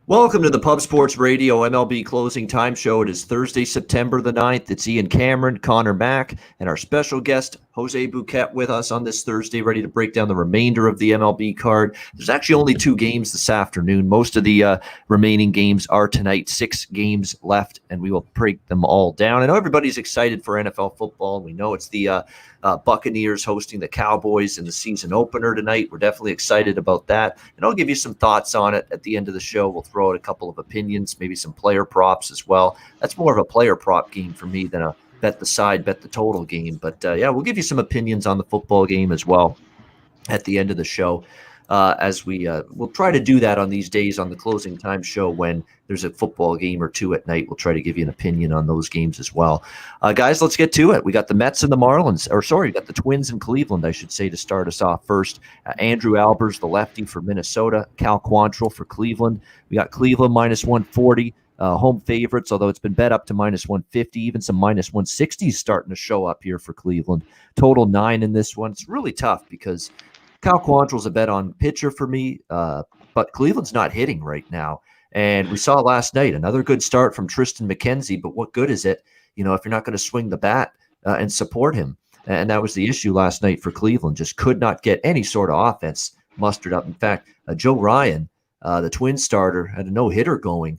Welcome to the Pub Sports Radio MLB Closing Time Show. It is Thursday, September the 9th. It's Ian Cameron, Conor Mac, and our special guest, Jose Bouquett, with us on this Thursday, ready to break down the remainder of the MLB card. There's actually only 2 games this afternoon. Most of the remaining games are tonight, 6 games left, and we will break them all down. I know everybody's excited for NFL football. We know it's the Buccaneers hosting the Cowboys in the season opener tonight. We're definitely excited about that, and I'll give you some thoughts on it at the end of the show. We'll throw out a couple of opinions, maybe some player props as well. That's more of a player prop game for me than a bet the side, bet the total game. But yeah, we'll give you some opinions on the football game as well at the end of the show. As we'll try to do that on these days on the Closing Time Show when there's a football game or two at night. We'll try to give you an opinion on those games as well. Guys, let's get to it. We got the Mets and the Marlins, we got the Twins in Cleveland, I should say, to start us off first. Andrew Albers, the lefty for Minnesota, Cal Quantrill for Cleveland. We got Cleveland minus 140. Home favorites, although it's been bet up to minus 150, even some minus 160s starting to show up here for Cleveland. Total 9 in this one. It's really tough because Cal Quantrill's a bet on pitcher for me, but Cleveland's not hitting right now. And we saw last night another good start from Tristan McKenzie, but what good is it, if you're not going to swing the bat and support him? And that was the issue last night for Cleveland. Just could not get any sort of offense mustered up. In fact, Joe Ryan, the Twins starter, had a no-hitter going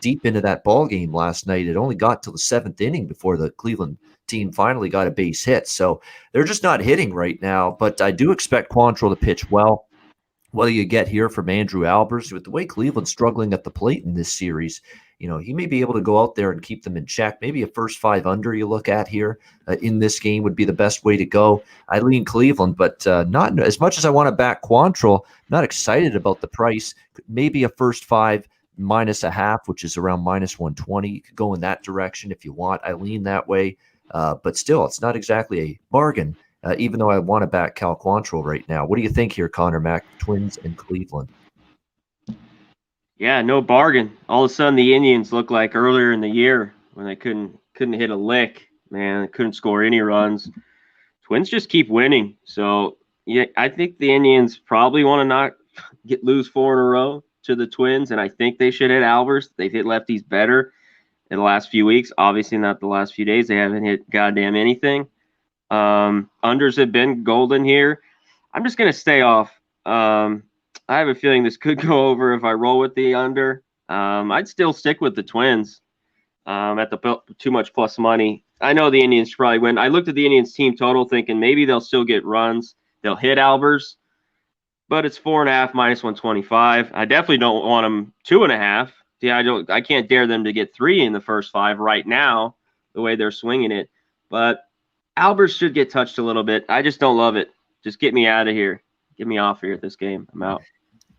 deep into that ball game last night. It only got to the 7th inning before the Cleveland team finally got a base hit. So they're just not hitting right now. But I do expect Quantrill to pitch well. What do you get here from Andrew Albers? With the way Cleveland's struggling at the plate in this series, he may be able to go out there and keep them in check. Maybe a first 5 under you look at here in this game would be the best way to go. I lean Cleveland, but not as much as I want to back Quantrill. Not excited about the price. Maybe a first 5 minus a half, which is around minus 120. You could go in that direction if you want. I lean that way. But still, it's not exactly a bargain, even though I want to back Cal Quantrill right now. What do you think here, Conor Mac, Twins and Cleveland? Yeah, no bargain. All of a sudden, the Indians look like earlier in the year when they couldn't hit a lick. Man, they couldn't score any runs. Twins just keep winning. So, yeah, I think the Indians probably want to not lose 4 in a row to the Twins, and I think they should hit Albers. They've hit lefties better in the last few weeks. Obviously not the last few days. They haven't hit goddamn anything. Unders have been golden here. I'm just going to stay off. I have a feeling this could go over if I roll with the under. I'd still stick with the Twins at the too much plus money. I know the Indians should probably win. I looked at the Indians team total thinking maybe they'll still get runs. They'll hit Albers, but it's 4.5 minus 125. I definitely don't want them 2.5. Yeah, I can't dare them to get 3 in the first 5 right now, the way they're swinging it. But Albers should get touched a little bit. I just don't love it. Just get me out of here. Get me off here at this game. I'm out.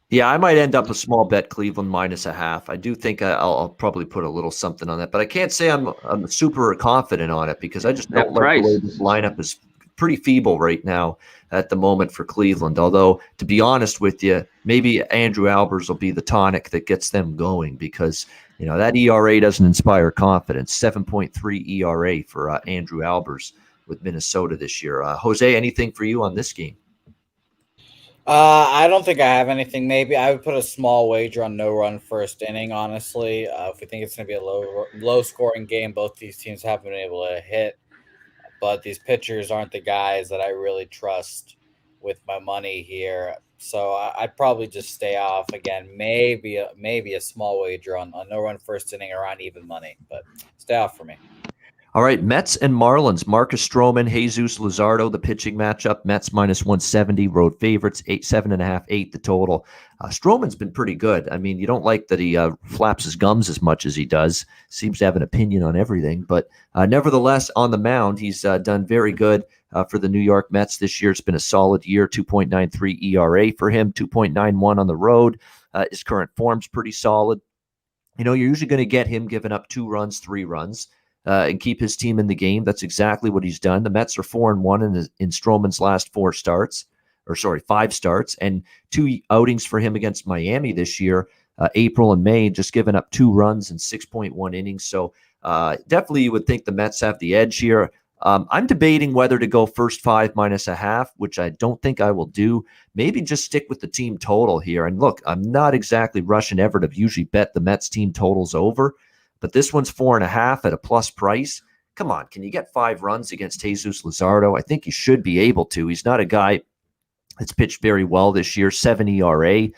Yeah, I might end up a small bet Cleveland minus a half. I do think I'll probably put a little something on that, but I can't say I'm super confident on it because I just don't like the way this lineup is pretty feeble right now at the moment for Cleveland. Although, to be honest with you, maybe Andrew Albers will be the tonic that gets them going because, that ERA doesn't inspire confidence. 7.3 ERA for Andrew Albers with Minnesota this year. Jose, anything for you on this game? I don't think I have anything. Maybe I would put a small wager on no run first inning, honestly. If we think it's going to be a low scoring game, both these teams haven't been able to hit. But these pitchers aren't the guys that I really trust with my money here. So I'd probably just stay off again. Maybe a small wager on no run first inning around even money, but stay off for me. All right, Mets and Marlins. Marcus Stroman, Jesus Luzardo, the pitching matchup. Mets minus 170, road favorites, 7.5, 8 the total. Stroman's been pretty good. I mean, you don't like that he flaps his gums as much as he does. Seems to have an opinion on everything. But nevertheless, on the mound, he's done very good for the New York Mets this year. It's been a solid year, 2.93 ERA for him, 2.91 on the road. His current form's pretty solid. You're usually going to get him giving up 2 runs, 3 runs. And keep his team in the game. That's exactly what he's done. The Mets are 4-1 in Stroman's last 5 starts, and 2 outings for him against Miami this year, April and May, just giving up 2 runs in 6.1 innings. So definitely you would think the Mets have the edge here. I'm debating whether to go first 5 minus a half, which I don't think I will do. Maybe just stick with the team total here. And look, I'm not exactly rushing ever to usually bet the Mets team totals over, but this one's 4.5 at a plus price. Come on, can you get 5 runs against Jesus Luzardo? I think you should be able to. He's not a guy that's pitched very well this year. 7 ERA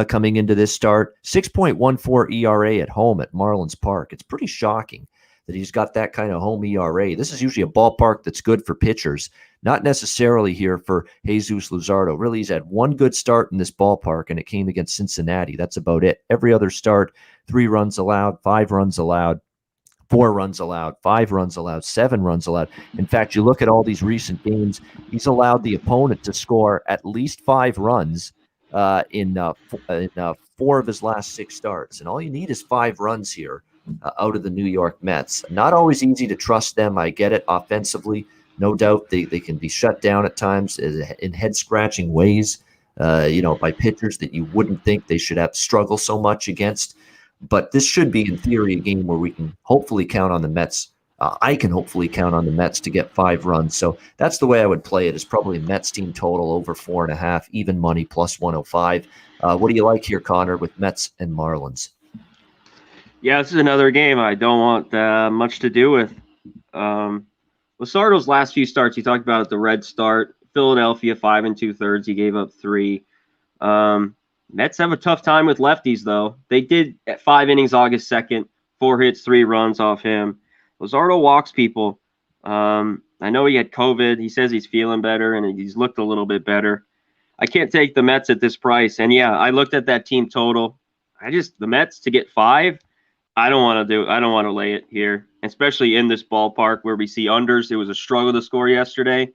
coming into this start. 6.14 ERA at home at Marlins Park. It's pretty shocking that he's got that kind of home ERA. This is usually a ballpark that's good for pitchers, not necessarily here for Jesus Luzardo. Really, he's had one good start in this ballpark, and it came against Cincinnati. That's about it. Every other start, 3 runs allowed, 5 runs allowed, 4 runs allowed, 5 runs allowed, 7 runs allowed. In fact, you look at all these recent games, he's allowed the opponent to score at least 5 runs in 4 of his last 6 starts. And all you need is 5 runs here out of the New York Mets. Not always easy to trust them. I get it offensively. No doubt they can be shut down at times in head-scratching ways, by pitchers that you wouldn't think they should have struggle so much against. But this should be, in theory, a game where we can hopefully count on the Mets. I can hopefully count on the Mets to get 5 runs. So that's the way I would play it, is probably Mets team total over 4.5, even money plus 105. What do you like here, Connor, with Mets and Marlins? Yeah, this is another game I don't want much to do with. Luzardo's last few starts, you talked about it, the red start. Philadelphia, 5 2/3. He gave up 3. Mets have a tough time with lefties, though. They did at 5 innings August 2nd, 4 hits, 3 runs off him. Luzardo walks people. I know he had COVID. He says he's feeling better, and he's looked a little bit better. I can't take the Mets at this price. And, yeah, I looked at that team total. The Mets to get 5, I don't want to lay it here, especially in this ballpark where we see unders. It was a struggle to score yesterday.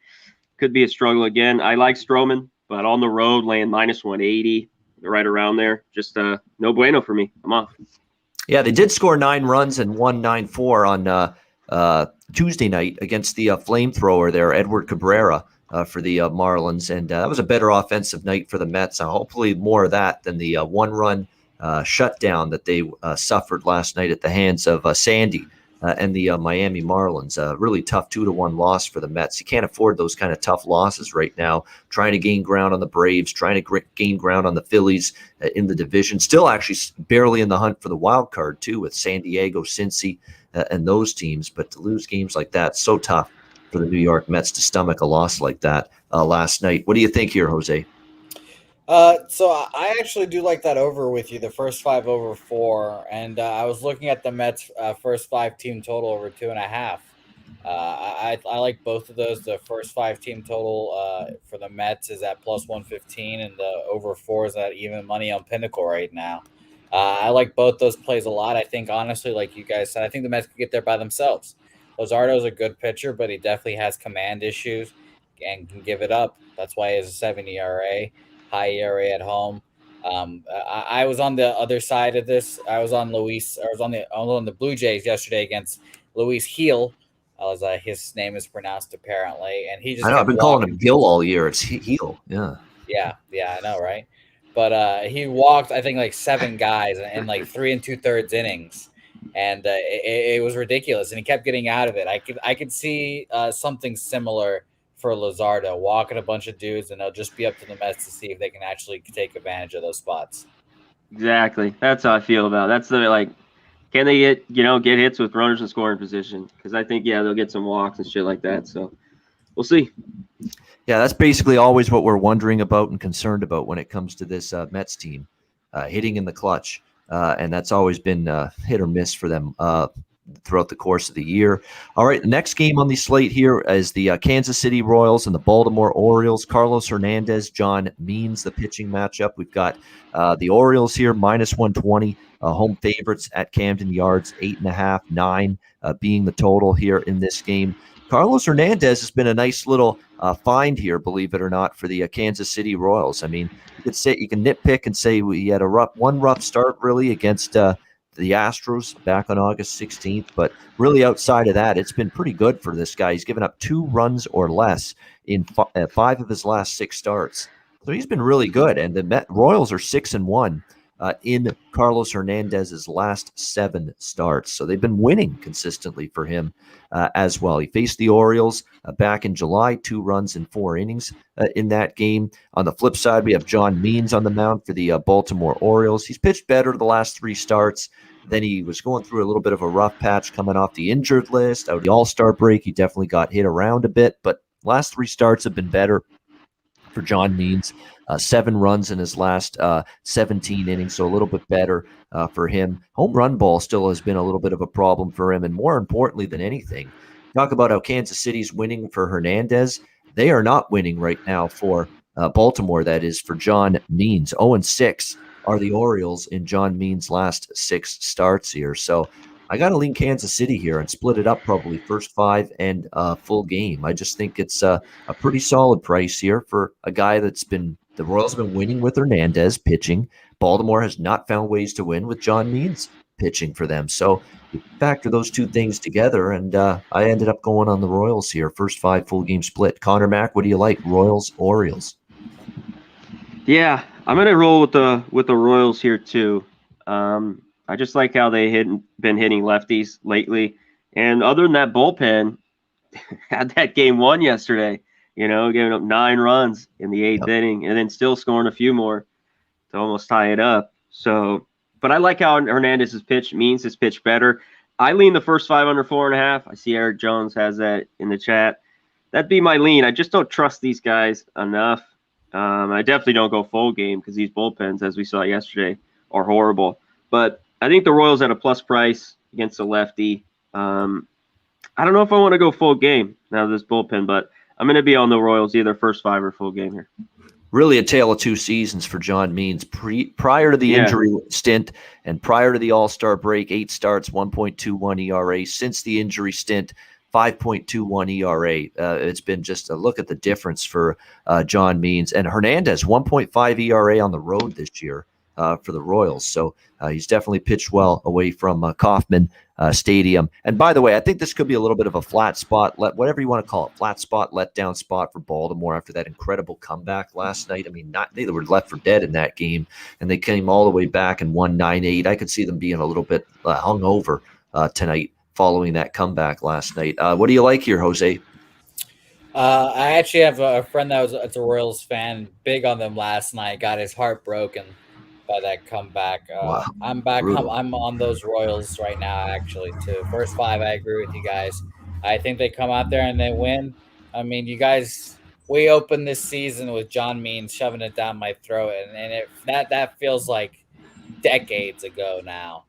Could be a struggle again. I like Stroman, but on the road, laying minus 180, right around there, just no bueno for me. I'm off. Yeah, they did score 9 runs and 194 on Tuesday night against the flamethrower there, Edward Cabrera, for the Marlins. And that was a better offensive night for the Mets. Hopefully more of that than the 1-run shutdown that they suffered last night at the hands of Sandy and the Miami Marlins. Really tough 2-1 loss for the Mets. You can't afford those kind of tough losses right now. Trying to gain ground on the Braves, trying to gain ground on the Phillies in the division. Still actually barely in the hunt for the wild card too, with San Diego, Cincy, and those teams. But to lose games like that, so tough for the New York Mets to stomach a loss like that last night. What do you think here, Jose? So I actually do like that over with you, the first 5 over 4, and I was looking at the Mets first 5 team total over 2.5. I like both of those. The first 5 team total for the Mets is at plus 115, and the over 4 is at even money on Pinnacle right now. I like both those plays a lot. I think, honestly, like you guys said, I think the Mets can get there by themselves. Luzardo's a good pitcher, but he definitely has command issues and can give it up. That's why he has a 7 ERA. High ERA at home. I was on the other side of this. I was on the Blue Jays yesterday against Luis Heel, as his name is pronounced apparently, and he just. I know, I've been calling him Gil all year. It's Heel. Yeah. Yeah, I know, right? But he walked, I think, like 7 guys in like 3 2/3 innings, and it was ridiculous. And he kept getting out of it. I could see something similar for Luzardo, walking a bunch of dudes, and it'll just be up to the Mets to see if they can actually take advantage of those spots. Exactly. That's how I feel about it. That's can they get hits with runners in scoring position? Because I think, they'll get some walks and shit like that. So we'll see. Yeah, that's basically always what we're wondering about and concerned about when it comes to this Mets team, hitting in the clutch. And that's always been hit or miss for them throughout the course of the year. All right, the next game on the slate here is the Kansas City Royals and the Baltimore Orioles. Carlos Hernandez, John Means, the pitching matchup. We've got the Orioles here, minus 120, home favorites at Camden Yards, 8.5, 9 being the total here in this game. Carlos Hernandez has been a nice little find here, believe it or not, for the Kansas City Royals. I mean, you can nitpick and say he had one rough start really against the Astros back on August 16th, but really outside of that, it's been pretty good for this guy. He's given up 2 runs or less in 5 of his last 6 starts. So he's been really good, and the Royals are 6-1 in Carlos Hernandez's last 7 starts. So they've been winning consistently for him as well. He faced the Orioles back in July, 2 runs in 4 innings in that game. On the flip side, we have John Means on the mound for the Baltimore Orioles. He's pitched better the last 3 starts. Then he was going through a little bit of a rough patch coming off the injured list. Out of the All-Star break, he definitely got hit around a bit, but last 3 starts have been better for John Means. 7 runs in his last 17 innings, so a little bit better for him. Home run ball still has been a little bit of a problem for him, and more importantly than anything, talk about how Kansas City's winning for Hernandez. They are not winning right now for Baltimore, that is, for John Means. 0-6 are the Orioles in John Means' last 6 starts here. So I got to lean Kansas City here and split it up probably first 5 and full game. I just think it's a pretty solid price here for a guy that's been – the Royals have been winning with Hernandez pitching. Baltimore has not found ways to win with John Means pitching for them. So you factor those 2 things together, and I ended up going on the Royals here, first 5 full game split. Conor Mac, what do you like, Royals, Orioles? Yeah, I'm gonna roll with the Royals here too. I just like how they been hitting lefties lately, and other than that bullpen, had that game 1 yesterday. Giving up 9 runs in the 8th inning, and then still scoring a few more to almost tie it up. So, but I like how Hernandez has pitched. Means has pitched better. I lean the first 5 under 4.5. I see Eric Jones has that in the chat. That'd be my lean. I just don't trust these guys enough. I definitely don't go full game because these bullpens, as we saw yesterday, are horrible. But I think the Royals at a plus price against a lefty. I don't know if I want to go full game now this bullpen, but I'm going to be on the Royals either first 5 or full game here. Really a tale of 2 seasons for John Means. Prior to the injury stint and prior to the All-Star break, 8 starts, 1.21 ERA. Since the injury stint, 5.21 ERA. It's been just a look at the difference for John Means. And Hernandez, 1.5 ERA on the road this year for the Royals. So he's definitely pitched well away from Kauffman Stadium. And by the way, I think this could be a little bit of a flat spot, whatever you want to call it, flat spot, letdown spot for Baltimore after that incredible comeback last night. I mean, they were left for dead in that game, and they came all the way back and won 9-8. I could see them being a little bit hungover tonight following that comeback last night. What do you like here, Jose? I actually have a friend that's a Royals fan, big on them last night, got his heart broken by that comeback. Wow. I'm back. I'm on those Royals right now, actually, too. First 5, I agree with you guys. I think they come out there and they win. I mean, you guys, we opened this season with John Means shoving it down my throat, and that feels like decades ago now.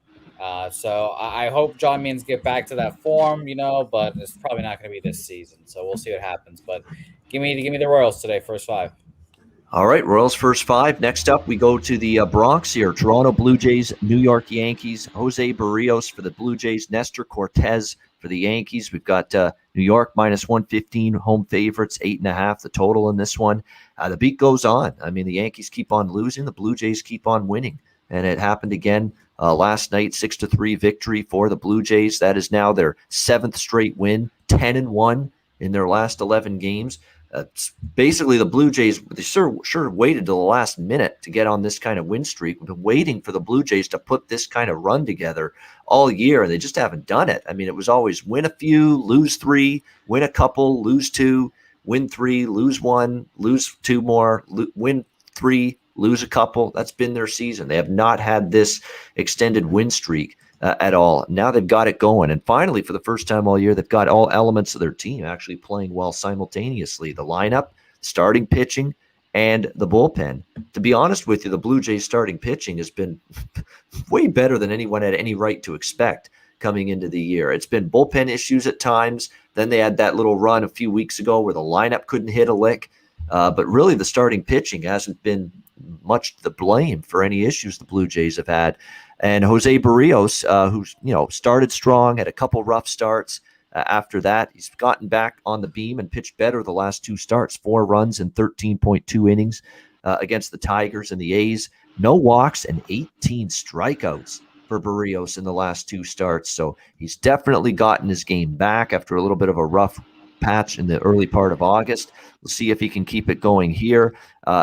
So I hope John Means get back to that form, but it's probably not going to be this season. So we'll see what happens. But give me the Royals today, first 5. All right, Royals first 5. Next up, we go to the Bronx here. Toronto Blue Jays, New York Yankees. Jose Barrios for the Blue Jays. Nestor Cortez for the Yankees. We've got New York minus 115, home favorites, 8.5, the total in this one. The beat goes on. I mean, the Yankees keep on losing. The Blue Jays keep on winning. And it happened again last night, 6-3 victory for the Blue Jays. That is now their 7th straight win, 10-1 in their last 11 games. Basically, the Blue Jays, they sure waited till the last minute to get on this kind of win streak. We've been waiting for the Blue Jays to put this kind of run together all year, and they just haven't done it. I mean, it was always win a few, lose 3, win a couple, lose 2, win 3, lose 1, lose 2 more, win 3, lose a couple. That's been their season. They have not had this extended win streak at all. Now they've got it going. And finally, for the first time all year, they've got all elements of their team actually playing well simultaneously. The lineup, starting pitching, and the bullpen. To be honest with you, the Blue Jays starting pitching has been way better than anyone had any right to expect coming into the year. It's been bullpen issues at times. Then they had that little run a few weeks ago where the lineup couldn't hit a lick. But really, the starting pitching hasn't been much to blame for any issues the Blue Jays have had. And Jose Barrios, who's started strong, had a couple rough starts. After that, he's gotten back on the beam and pitched better the last 2 starts. 4 runs in 13.2 innings against the Tigers and the A's. No walks and 18 strikeouts for Barrios in the last 2 starts. So he's definitely gotten his game back after a little bit of a rough patch in the early part of August. We'll see if he can keep it going here.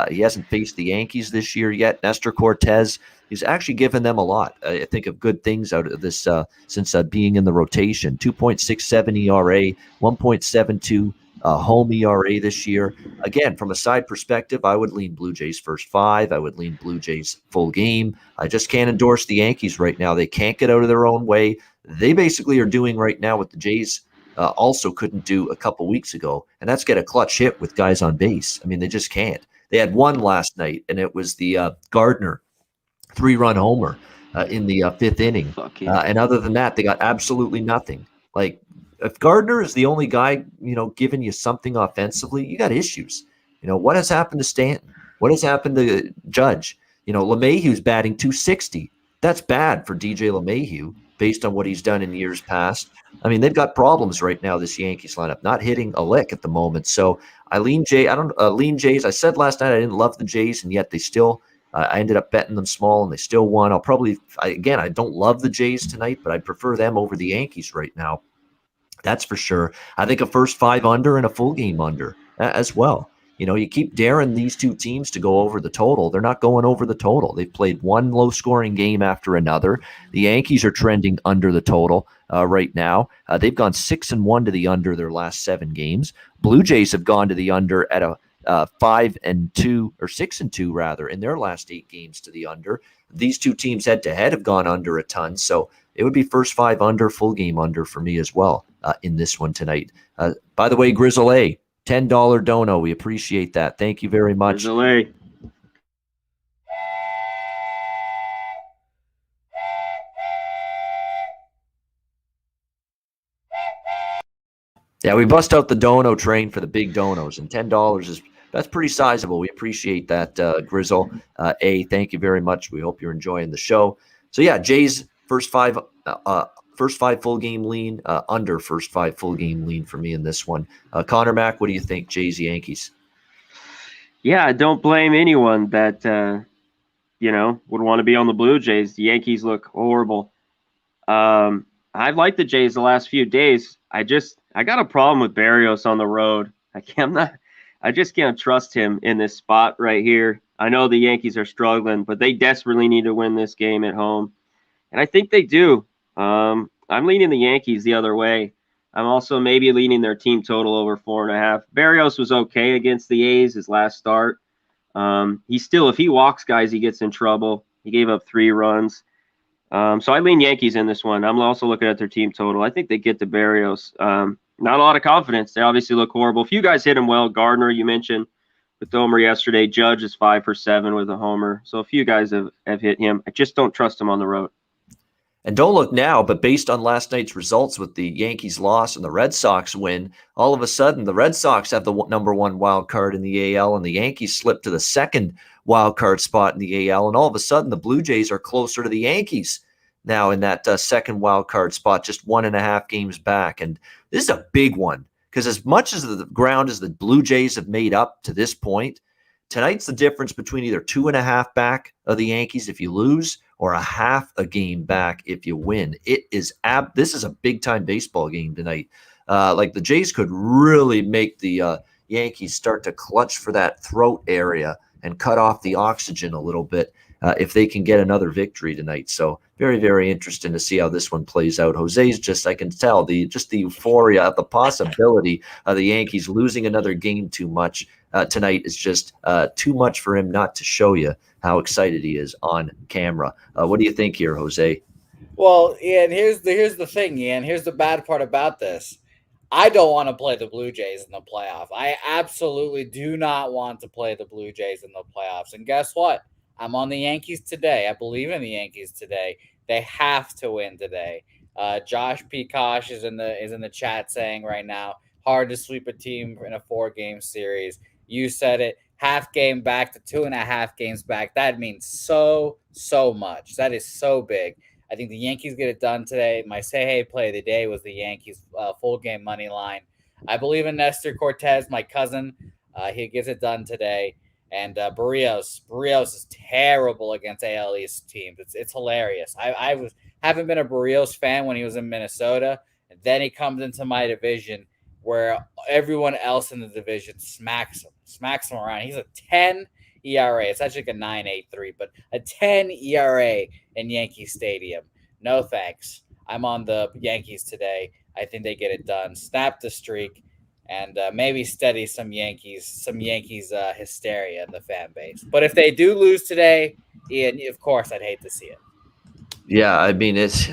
He hasn't faced the Yankees this year yet. Nestor Cortez, he's actually given them a lot, I think, of good things out of this since being in the rotation. 2.67 ERA, 1.72 home ERA this year. Again, from a side perspective, I would lean Blue Jays first 5. I would lean Blue Jays full game. I just can't endorse the Yankees right now. They can't get out of their own way. They basically are doing right now what the Jays also couldn't do a couple weeks ago, and that's get a clutch hit with guys on base. I mean, they just can't. They had one last night, and it was the Gardner 3-run homer in the 5th inning. And other than that, they got absolutely nothing. Like, if Gardner is the only guy, giving you something offensively, you got issues. What has happened to Stanton? What has happened to Judge? LeMahieu's batting 260. That's bad for DJ LeMahieu based on what he's done in years past. I mean, they've got problems right now, this Yankees lineup, not hitting a lick at the moment. So I lean Jays. I said last night I didn't love the Jays, and yet they still I ended up betting them small, and they still won. I don't love the Jays tonight, but I prefer them over the Yankees right now. That's for sure. I think a first 5 under and a full game under as well. You keep daring these two teams to go over the total. They're not going over the total. They've played one low-scoring game after another. The Yankees are trending under the total right now. They've gone 6-1 to the under their last 7 games. Blue Jays have gone to the under at a 5-2 or 6-2 rather in their last 8 games to the under. These two teams head-to-head have gone under a ton, so it would be first 5 under, full game under for me as well in this one tonight. By the way, Grizzle A, $10 dono. We appreciate that. Thank you very much. Grizzle A. Yeah, we bust out the dono train for the big donos, and $10 that's pretty sizable. We appreciate that, Grizzle A. Thank you very much. We hope you're enjoying the show. So yeah, Jays first 5 full game lean, under first 5 full game lean for me in this one. Conor Mac, what do you think, Jays Yankees? Yeah, I don't blame anyone that would want to be on the Blue Jays. The Yankees look horrible. I've liked the Jays the last few days. I got a problem with Barrios on the road. I just can't trust him in this spot right here. I know the Yankees are struggling, but they desperately need to win this game at home, and I think they do. I'm leaning the Yankees the other way. I'm also maybe leaning their team total over 4.5. Barrios was okay against the A's his last start. If he walks guys, he gets in trouble. He gave up 3 runs. So I lean Yankees in this one. I'm also looking at their team total. I think they get to Barrios. Not a lot of confidence. They obviously look horrible. A few guys hit him well. Gardner, you mentioned, with the homer yesterday. Judge is 5 for 7 with a homer. So a few guys have hit him. I just don't trust him on the road. And don't look now, but based on last night's results with the Yankees loss and the Red Sox win, all of a sudden the Red Sox have the number 1 wild card in the AL, and the Yankees slip to the 2nd wild card spot in the AL. And all of a sudden the Blue Jays are closer to the Yankees now in that 2nd wild card spot, just 1.5 games back. And this is a big one, because as much as the ground as the Blue Jays have made up to this point, tonight's the difference between either 2.5 back of the Yankees if you lose, or a half a game back if you win. This is a big time baseball game tonight. Like, the Jays could really make the Yankees start to clutch for that throat area and cut off the oxygen a little bit if they can get another victory tonight. So very, very interesting to see how this one plays out. Jose's I can tell the euphoria of the possibility of the Yankees losing another game too much tonight is just too much for him not to show you how excited he is on camera. What do you think here, Jose? Well, Ian, here's the thing, Ian. Here's the bad part about this. I don't want to play the Blue Jays in the playoff. I absolutely do not want to play the Blue Jays in the playoffs. And guess what? I'm on the Yankees today. I believe in the Yankees today. They have to win today. Josh Peacock is in the chat saying right now, hard to sweep a team in a 4-game series. You said it. Half game back to 2.5 games back. That means so much. That is so big. I think the Yankees get it done today. My say-hey play of the day was the Yankees full game money line. I believe in Nestor Cortez, my cousin. He gets it done today. And Barrios is terrible against AL East teams. It's hilarious. Haven't been a Barrios fan when he was in Minnesota. And then he comes into my division where everyone else in the division smacks him around. He's a 10 ERA. It's actually like a 9.83, but a 10 ERA in Yankee Stadium. No thanks. I'm on the Yankees today. I think they get it done. Snap the streak and maybe steady some Yankees hysteria in the fan base. But if they do lose today, Ian, of course, I'd hate to see it. Yeah, I mean this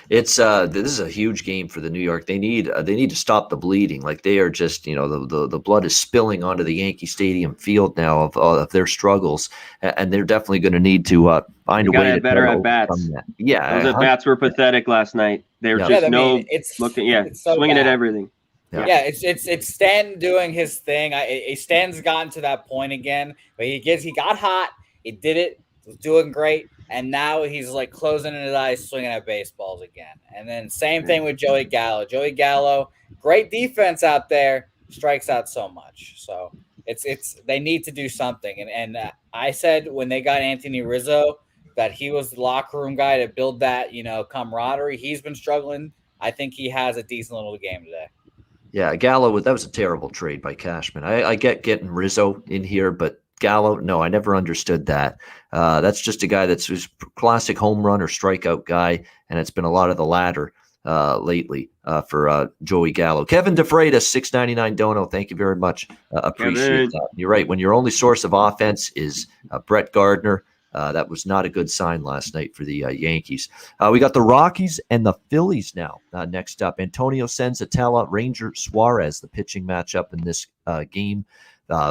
is a huge game for the New York. They need to stop the bleeding. Like they are just the blood is spilling onto the Yankee Stadium field now of their struggles, and they're definitely going to need to find a way to better at bats. Yeah, those at bats were pathetic last night. They were just it's so swinging at everything. Yeah, it's Stan doing his thing. Stan's gotten to that point again, but he got hot. He did it. Was doing great. And now he's like closing his eyes, swinging at baseballs again. And then same thing with Joey Gallo. Joey Gallo, great defense out there, strikes out so much. So it's they need to do something. And I said when they got Anthony Rizzo that he was the locker room guy to build that camaraderie. He's been struggling. I think he has a decent little game today. Yeah, Gallo, that was a terrible trade by Cashman. I get getting Rizzo in here, but Gallo, no, I never understood that. That's just a guy that's a classic home run or strikeout guy, and it's been a lot of the latter lately for Joey Gallo. Kevin DeFreitas, $6.99 dono. Thank you very much. Appreciate that. You're right. When your only source of offense is Brett Gardner, that was not a good sign last night for the Yankees. We got the Rockies and the Phillies now. Next up, Antonio Senzatella, Ranger Suarez, the pitching matchup in this game.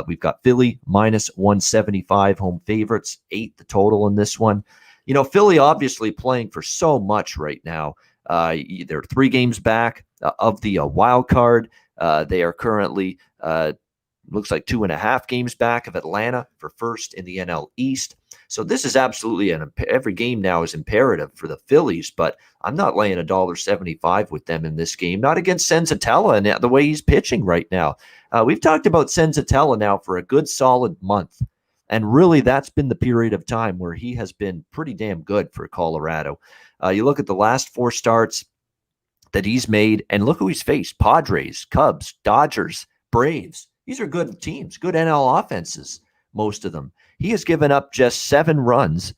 We've got Philly minus 175 home favorites, 8 the total in this one. Philly obviously playing for so much right now. They're 3 games back of the wild card. They are currently looks like 2.5 games back of Atlanta for first in the NL East. So this is absolutely every game now is imperative for the Phillies, but I'm not laying $1.75 with them in this game, not against Senzatella and the way he's pitching right now. We've talked about Senzatella now for a good solid month, and really that's been the period of time where he has been pretty damn good for Colorado. You look at the last 4 starts that he's made, and look who he's faced: Padres, Cubs, Dodgers, Braves. These are good teams, good NL offenses, most of them. He has given up just 7 runs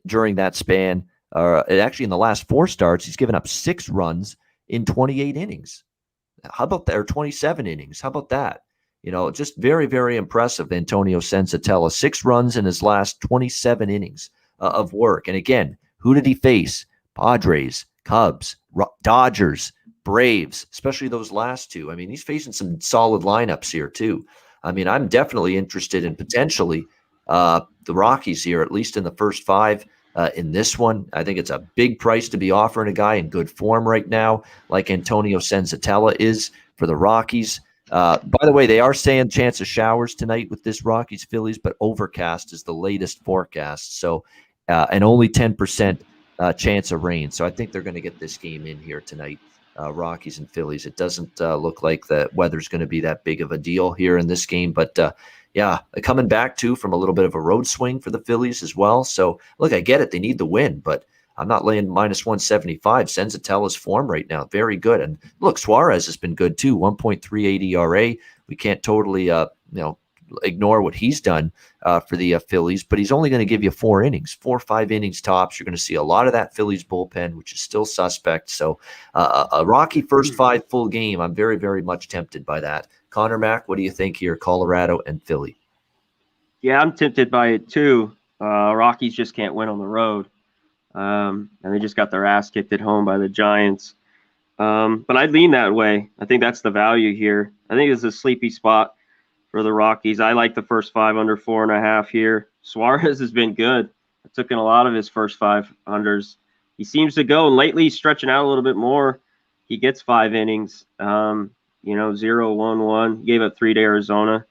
during that span. Actually, in the last 4 starts, he's given up 6 runs in 28 innings. How about that? Or 27 innings. How about that? Just very, very impressive. Antonio Senzatella, 6 runs in his last 27 innings of work. And again, who did he face? Padres, Cubs, Dodgers, Braves, especially those last 2. I mean, he's facing some solid lineups here too. I mean, I'm definitely interested in potentially the Rockies here, at least in the first 5 in this one. I think it's a big price to be offering a guy in good form right now, like Antonio Senzatella is for the Rockies. By the way, they are saying chance of showers tonight with this Rockies-Phillies, but overcast is the latest forecast. So, and only 10% chance of rain. So I think they're going to get this game in here tonight. Rockies and Phillies. It doesn't look like the weather's going to be that big of a deal here in this game, but coming back too from a little bit of a road swing for the Phillies as well. So look, I get it. They need the win, but I'm not laying minus 175. Senzatella's form right now, very good. And look, Suarez has been good too, 1.38 ERA. We can't totally, ignore what he's done for the Phillies, but he's only going to give you 4 innings, 4 or 5 innings tops. You're going to see a lot of that Phillies bullpen, which is still suspect. So a rocky first 5 full game. I'm very, very much tempted by that. Conor Mac, what do you think here, Colorado and Philly? Yeah, I'm tempted by it too. Rockies just can't win on the road. And they just got their ass kicked at home by the Giants. But I'd lean that way. I think that's the value here. I think it's a sleepy spot for the Rockies. I like the first 5 under 4.5 here. Suarez has been good. I took in a lot of his first 5 unders. He seems to go, and lately he's stretching out a little bit more. He gets 5 innings, 0-1-1. He gave up 3 to Arizona.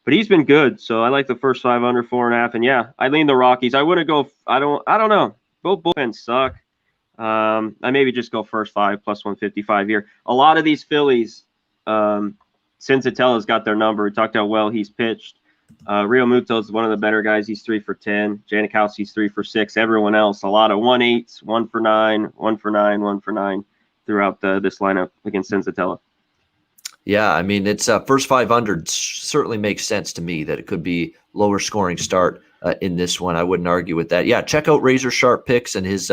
But he's been good, so I like the first 5 under 4.5. And yeah, I lean the Rockies. I wouldn't go. I don't know. Both bullpens suck. I maybe just go first 5 plus 155 here. A lot of these Phillies, Senzatella's got their number. We talked how well he's pitched. Rio Muto is one of the better guys. He's 3 for 10. Janikowski's 3 for 6. Everyone else, a lot of 1-8s, 1 for 9, 1 for 9, 1 for 9 throughout this lineup against Senzatella. Yeah, I mean, it's first 500 certainly makes sense to me that it could be lower scoring start in this one. I wouldn't argue with that. Yeah, check out Razor Sharp Picks and he's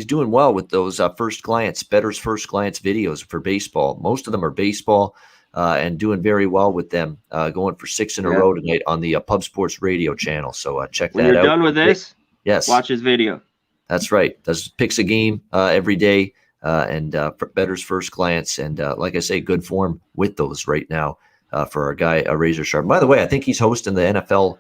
doing well with those first glance, bettor's first glance videos for baseball. Most of them are baseball and doing very well with them, going for 6 in a row tonight on the Pub Sports Radio channel. So check when that out. When you're done with this, yes, watch his video. That's right. Does picks a game every day. And bettor's first glance, and like I say, good form with those right now for our guy Razor Sharp. By the way, I think he's hosting the NFL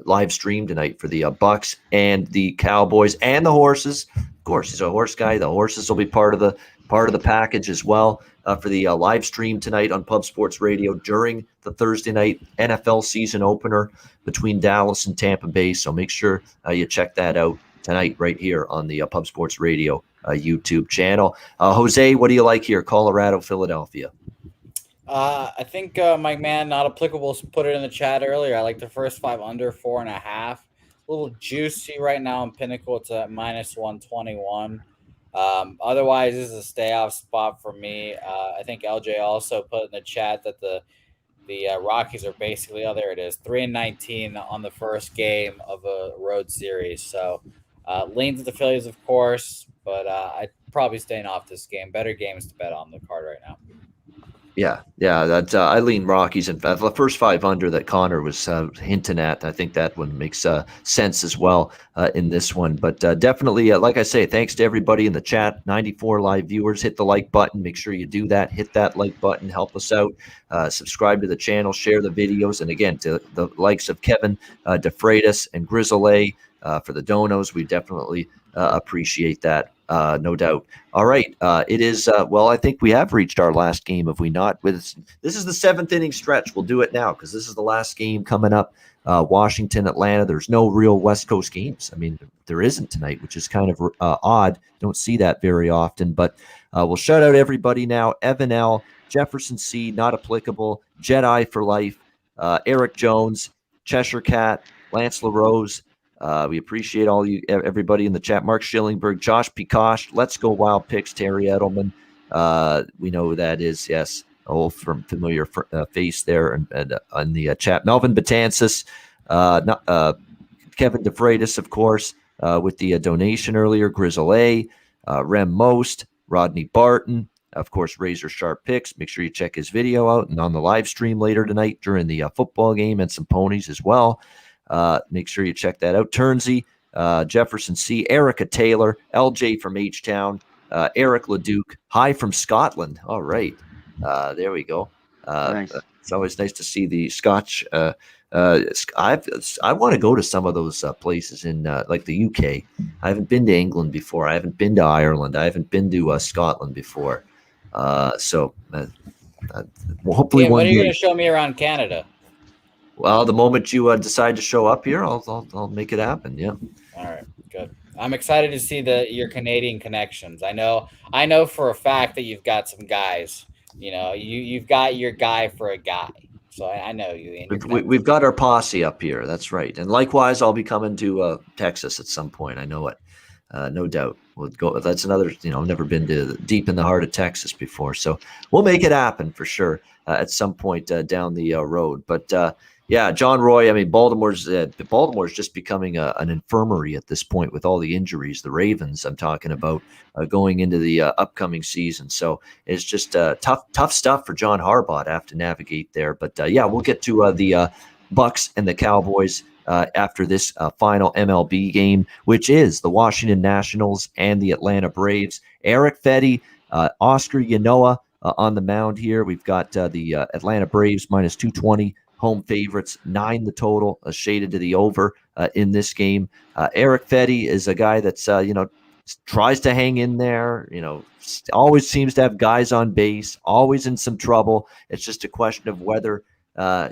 live stream tonight for the Bucks and the Cowboys and the horses. Of course, he's a horse guy. The horses will be part of the package as well for the live stream tonight on Pub Sports Radio during the Thursday night NFL season opener between Dallas and Tampa Bay. So make sure you check that out tonight right here on the Pub Sports Radio YouTube channel. Jose, what do you like here? Colorado, Philadelphia. I think my man, not applicable, put it in the chat earlier. I like the first 5 under 4.5. A little juicy right now in Pinnacle. It's at -121. Otherwise, this is a stay off spot for me. I think LJ also put in the chat that the Rockies are basically, there it is, 3-19 on the first game of a road series. So lean to the Phillies, of course, but I'd probably staying off this game. Better games to bet on the card right now. Yeah, that I lean Rockies. And the first 5 under that Connor was hinting at, I think that one makes sense as well in this one. But definitely, like I say, thanks to everybody in the chat. 94 live viewers. Hit the like button. Make sure you do that. Hit that like button. Help us out. Subscribe to the channel. Share the videos. And again, to the likes of Kevin DeFreitas and Grizzle for the donos, we definitely appreciate that. No doubt. All right. It is, I think we have reached our last game, have we not? This is the 7th inning stretch. We'll do it now because this is the last game coming up. Washington, Atlanta. There's no real West Coast games. I mean, there isn't tonight, which is kind of odd. Don't see that very often. But we'll shout out everybody now. Evan L., Jefferson C., not applicable. Jedi for life. Eric Jones, Cheshire Cat, Lance LaRose. We appreciate everybody in the chat. Mark Schillingberg, Josh Pikosh, Let's Go Wild Picks, Terry Edelman. We know who that is. Yes, old from familiar face there and on the chat. Melvin Betances, Kevin DeFreitas, of course, with the donation earlier. Grizzle A, Rem Most, Rodney Barton, of course, Razor Sharp Picks. Make sure you check his video out and on the live stream later tonight during the football game and some ponies as well. Make sure you check that out. Turnsey, Jefferson C., Erica Taylor, LJ from H-Town, Eric Leduc, hi from Scotland. All right. There we go. Nice. It's always nice to see the Scotch. I want to go to some of those places in like the UK. I haven't been to England before. I haven't been to Ireland. I haven't been to Scotland before. So hopefully when are you day. going to show me around Canada? Well, the moment you decide to show up here, I'll make it happen. Yeah. All right, good. I'm excited to see your Canadian connections. I know for a fact that you've got some guys. You know, you've got your guy for a guy. So I know you. We've got our posse up here. That's right. And likewise, I'll be coming to Texas at some point. I know it. No doubt. We'll go. That's another. I've never been to deep in the heart of Texas before, so we'll make it happen for sure at some point down the road. But. Yeah, John Roy. I mean, Baltimore's just becoming an infirmary at this point with all the injuries. The Ravens, I'm talking about, going into the upcoming season. So it's just tough stuff for John Harbaugh to have to navigate there. But yeah, we'll get to the Bucks and the Cowboys after this final MLB game, which is the Washington Nationals and the Atlanta Braves. Eric Fetty, Oscar Yanoa on the mound here. We've got the Atlanta Braves -220. Home favorites, 9 the total, shaded to the over in this game. Eric Fetty is a guy that's, tries to hang in there, always seems to have guys on base, always in some trouble. It's just a question of whether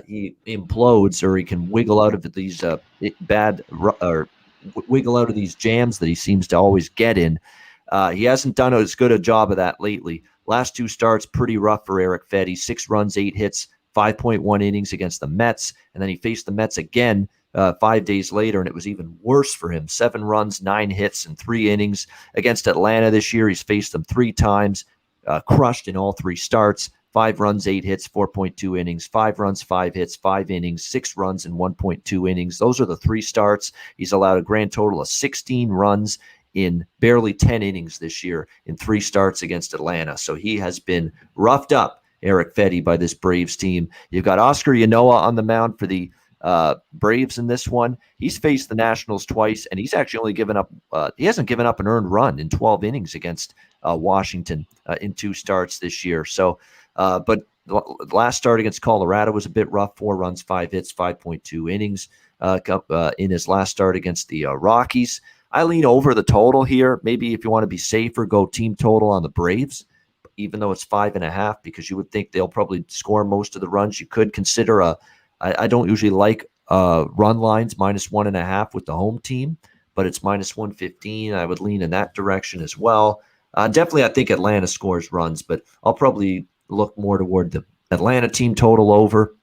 he implodes or he can wiggle out of these wiggle out of these jams that he seems to always get in. He hasn't done as good a job of that lately. Last 2 starts, pretty rough for Eric Fetty, 6 runs, 8 hits, 5.1 innings against the Mets, and then he faced the Mets again 5 days later, and it was even worse for him. 7 runs, 9 hits, and 3 innings against Atlanta this year. He's faced them 3 times, crushed in all 3 starts, 5 runs, 8 hits, 4.2 innings, 5 runs, 5 hits, 5 innings, 6 runs, and 1.2 innings. Those are the 3 starts. He's allowed a grand total of 16 runs in barely 10 innings this year in 3 starts against Atlanta. So he has been roughed up, Eric Fedde, by this Braves team. You've got Oscar Yanoa on the mound for the Braves in this one. He's faced the Nationals twice, and he's actually only given up he hasn't given up an earned run in 12 innings against Washington in 2 starts this year. So but the last start against Colorado was a bit rough. 4 runs, 5 hits, 5.2 innings in his last start against the Rockies. I lean over the total here. Maybe if you want to be safer, go team total on the Braves, even though it's 5.5, because you would think they'll probably score most of the runs. You could consider I don't usually like run lines -1.5 with the home team, but it's -115. I would lean in that direction as well. Definitely, I think Atlanta scores runs, but I'll probably look more toward the Atlanta team total over,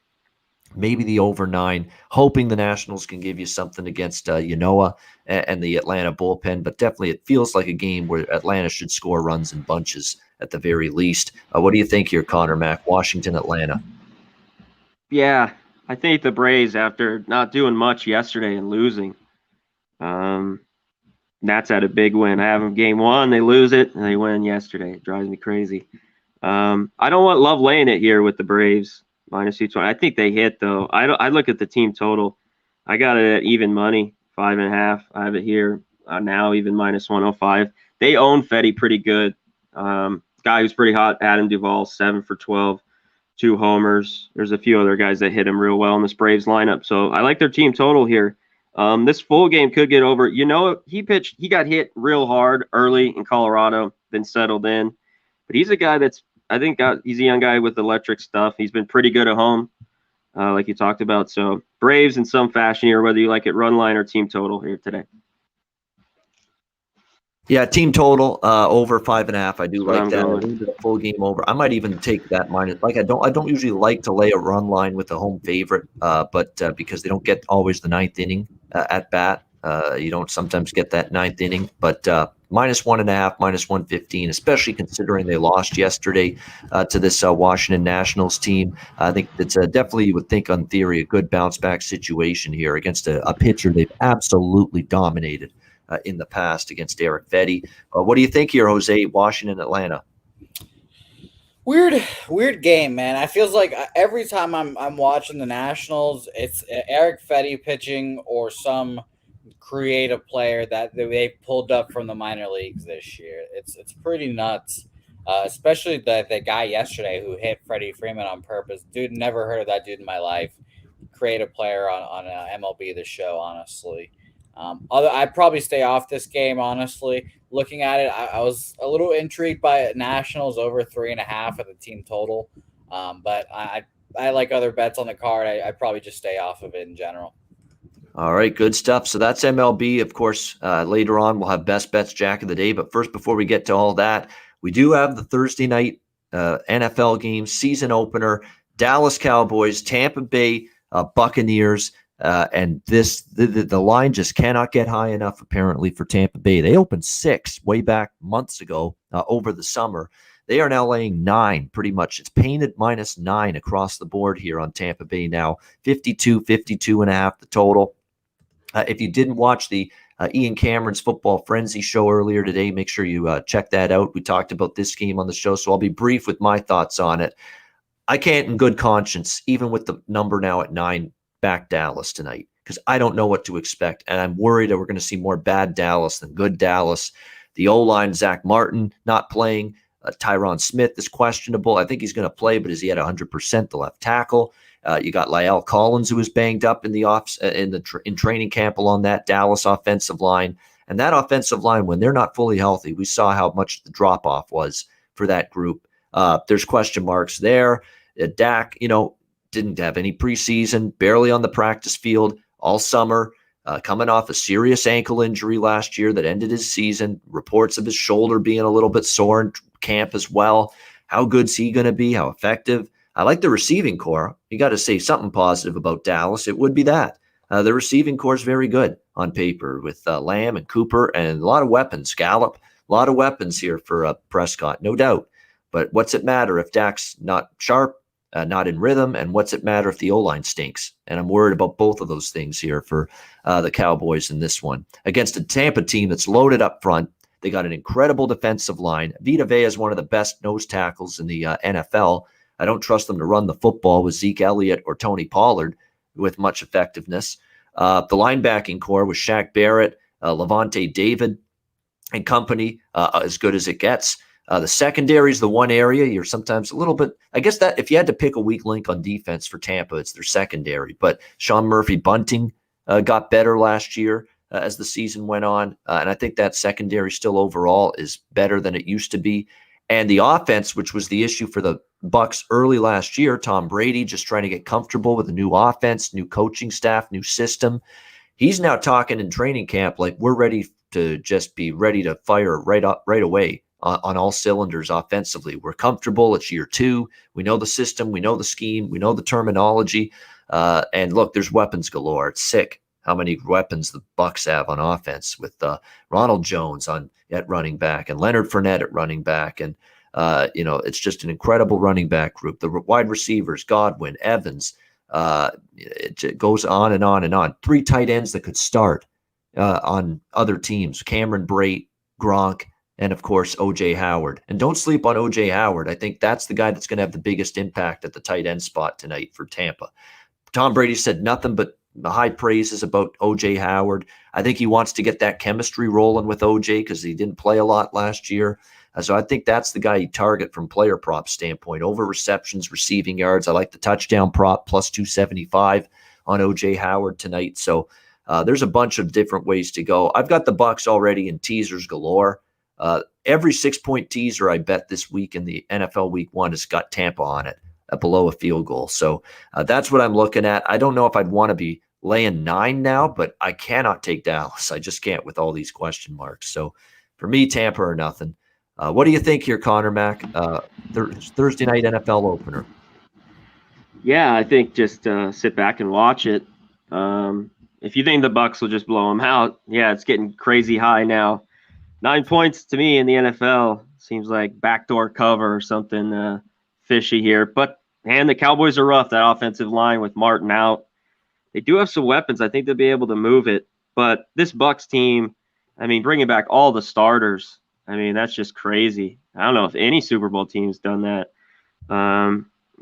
maybe the over 9, hoping the Nationals can give you something against Yanoa and the Atlanta bullpen. But definitely, it feels like a game where Atlanta should score runs in bunches at the very least. What do you think here, Conor Mac? Washington, Atlanta. Yeah, I think the Braves, after not doing much yesterday and losing, Nats had a big win. I have them game 1, they lose it, and they win yesterday. It drives me crazy. I don't love laying it here with the Braves -220. I think they hit though. I look at the team total. I got it at even money, 5.5. I have it here now even -105. They own Fedde pretty good. Guy who's pretty hot, Adam Duvall, 7 for 12. 2 homers. There's a few other guys that hit him real well in this Braves lineup. So I like their team total here. This full game could get over. He got hit real hard early in Colorado, then settled in. But he's a guy he's a young guy with electric stuff. He's been pretty good at home, like you talked about. So Braves in some fashion here, whether you like it run line or team total here today. Yeah, team total over 5.5. I do like that. Going. Full game over. I might even take that minus. Like I don't usually like to lay a run line with a home favorite, but because they don't get always the 9th inning at bat, you don't sometimes get that 9th inning. But -1.5, -115, especially considering they lost yesterday to this Washington Nationals team. I think it's definitely, you would think on theory, a good bounce back situation here against a pitcher they've absolutely dominated in the past against Eric Fedde. What do you think here, Jose? Washington, Atlanta. Weird game, man. I feels like every time I'm watching the Nationals, it's Eric Fedde pitching or some creative player that they pulled up from the minor leagues this year. It's pretty nuts. Especially the guy yesterday who hit Freddie Freeman on purpose. Dude, never heard of that dude in my life. Creative player on MLB The Show, honestly. I'd probably stay off this game, honestly. Looking at it, I was a little intrigued by Nationals over 3.5 at the team total. But I like other bets on the card. I'd probably just stay off of it in general. All right, good stuff. So that's MLB. Of course, later on we'll have Best Bets Jack of the Day. But first, before we get to all that, we do have the Thursday night NFL game, season opener, Dallas Cowboys, Tampa Bay Buccaneers. And the line just cannot get high enough, apparently, for Tampa Bay. They opened 6 way back months ago over the summer. They are now laying 9, pretty much. It's painted -9 across the board here on Tampa Bay now. 52.5 the total. If you didn't watch the Ian Cameron's Football Frenzy show earlier today, make sure you check that out. We talked about this game on the show, so I'll be brief with my thoughts on it. I can't in good conscience, even with the number now at 9, back Dallas tonight, because I don't know what to expect, and I'm worried that we're going to see more bad Dallas than good Dallas. The O-line, Zach Martin, not playing. Tyron Smith is questionable. I think he's going to play, but is he at 100%? The left tackle. You got La'el Collins, who was banged up in training camp along that Dallas offensive line. And that offensive line, when they're not fully healthy, we saw how much the drop-off was for that group. There's question marks there. Dak, didn't have any preseason, barely on the practice field all summer, coming off a serious ankle injury last year that ended his season. Reports of his shoulder being a little bit sore in camp as well. How good's he going to be? How effective? I like the receiving core. You got to say something positive about Dallas. It would be that. The receiving core is very good on paper with Lamb and Cooper and a lot of weapons. Gallup, a lot of weapons here for Prescott, no doubt. But what's it matter if Dak's not sharp, not in rhythm, and what's it matter if the O-line stinks? And I'm worried about both of those things here for the Cowboys in this one. Against a Tampa team that's loaded up front, they got an incredible defensive line. Vita Vea is one of the best nose tackles in the NFL. I don't trust them to run the football with Zeke Elliott or Tony Pollard with much effectiveness. The linebacking core with Shaq Barrett, Levante David, and company, as good as it gets. The secondary is the one area you're sometimes a little bit, I guess that if you had to pick a weak link on defense for Tampa, it's their secondary. But Sean Murphy Bunting got better last year as the season went on. And I think that secondary still overall is better than it used to be. And the offense, which was the issue for the Bucs early last year, Tom Brady just trying to get comfortable with a new offense, new coaching staff, new system. He's now talking in training camp like we're ready to just be ready to fire right away on all cylinders offensively. We're comfortable. It's year 2. We know the system. We know the scheme. We know the terminology. And look, there's weapons galore. It's sick how many weapons the Bucs have on offense with Ronald Jones at running back and Leonard Fournette at running back. And, it's just an incredible running back group. The wide receivers, Godwin, Evans, it goes on and on and on. 3 tight ends that could start on other teams, Cameron Brate, Gronk, and of course, O.J. Howard. And don't sleep on O.J. Howard. I think that's the guy that's going to have the biggest impact at the tight end spot tonight for Tampa. Tom Brady said nothing but the high praises about O.J. Howard. I think he wants to get that chemistry rolling with O.J. because he didn't play a lot last year. So I think that's the guy you target from player prop standpoint. Over receptions, receiving yards. I like the touchdown prop plus 275 on O.J. Howard tonight. So there's a bunch of different ways to go. I've got the Bucs already in teasers galore. Every 6-point teaser I bet this week in the NFL Week 1 has got Tampa on it below a field goal. So that's what I'm looking at. I don't know if I'd want to be laying 9 now, but I cannot take Dallas. I just can't with all these question marks. So for me, Tampa or nothing. What do you think here, Conor Mac? Thursday night NFL opener. Yeah, I think just sit back and watch it. If you think the Bucs will just blow them out, yeah, it's getting crazy high now. 9 points to me in the NFL seems like backdoor cover or something fishy here. But, man, the Cowboys are rough. That offensive line with Martin out. They do have some weapons. I think they'll be able to move it. But this Bucs team, I mean, bringing back all the starters, I mean, that's just crazy. I don't know if any Super Bowl team's done that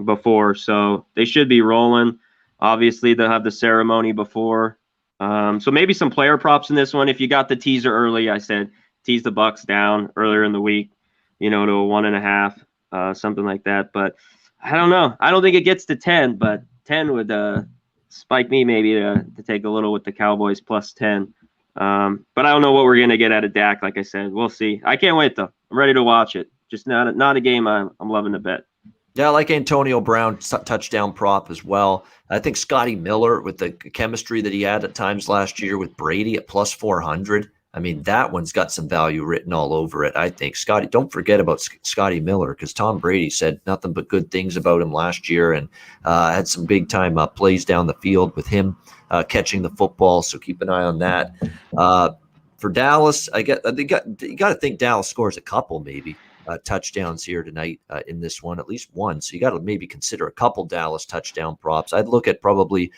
before. So they should be rolling. Obviously, they'll have the ceremony before. So maybe some player props in this one. If you got the teaser early, I said tease the Bucs down earlier in the week, to a 1.5, something like that. But I don't know. I don't think it gets to 10, but 10 would spike me maybe to take a little with the Cowboys plus 10. But I don't know what we're gonna get out of Dak. Like I said, we'll see. I can't wait though. I'm ready to watch it. Just not a game I'm loving to bet. Yeah, I like Antonio Brown touchdown prop as well. I think Scotty Miller with the chemistry that he had at times last year with Brady at plus 400. I mean, that one's got some value written all over it. I think Scotty. Don't forget about Scotty Miller because Tom Brady said nothing but good things about him last year and had some big time plays down the field with him catching the football. So keep an eye on that. For Dallas, you got to think Dallas scores a couple maybe. Touchdowns here tonight in this one, at least one. So you got to maybe consider a couple Dallas touchdown props. I'd look at probably,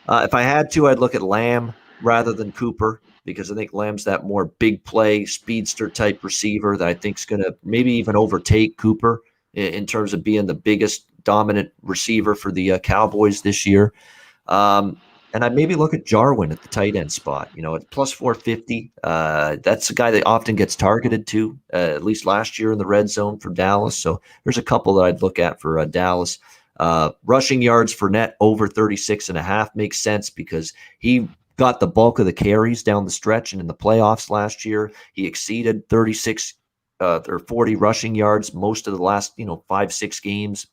if I had to, I'd look at Lamb rather than Cooper because I think Lamb's that more big play, speedster type receiver that I think is going to maybe even overtake Cooper in terms of being the biggest dominant receiver for the Cowboys this year. And I'd maybe look at Jarwin at the tight end spot, at plus 450. That's a guy that often gets targeted to, at least last year in the red zone for Dallas. So there's a couple that I'd look at for Dallas. Rushing yards for Net over 36.5 makes sense because he got the bulk of the carries down the stretch. And in the playoffs last year, he exceeded 36 or 40 rushing yards most of the last, 5-6 games